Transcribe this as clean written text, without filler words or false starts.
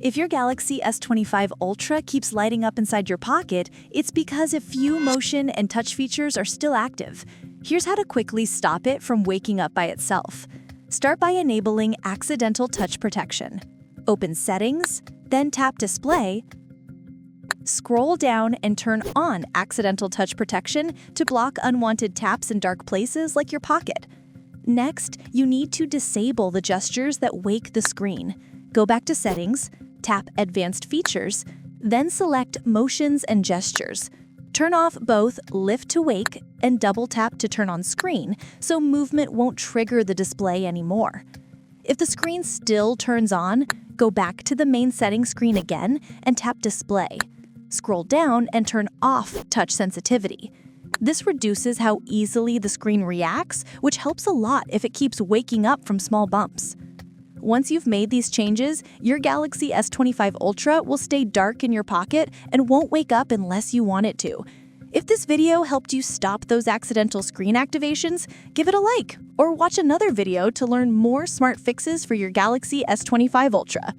If your Galaxy S25 Ultra keeps lighting up inside your pocket, it's because a few motion and touch features are still active. Here's how to quickly stop it from waking up by itself. Start by enabling accidental touch protection. Open Settings, then tap Display. Scroll down and turn on accidental touch protection to block unwanted taps in dark places like your pocket. Next, you need to disable the gestures that wake the screen. Go back to Settings, tap Advanced Features, then select Motions and Gestures. Turn off both Lift to Wake and double tap to turn on screen so movement won't trigger the display anymore. If the screen still turns on, go back to the main settings screen again and tap Display. Scroll down and turn off Touch Sensitivity. This reduces how easily the screen reacts, which helps a lot if it keeps waking up from small bumps. Once you've made these changes, your Galaxy S25 Ultra will stay dark in your pocket and won't wake up unless you want it to. If this video helped you stop those accidental screen activations, give it a like or watch another video to learn more smart fixes for your Galaxy S25 Ultra.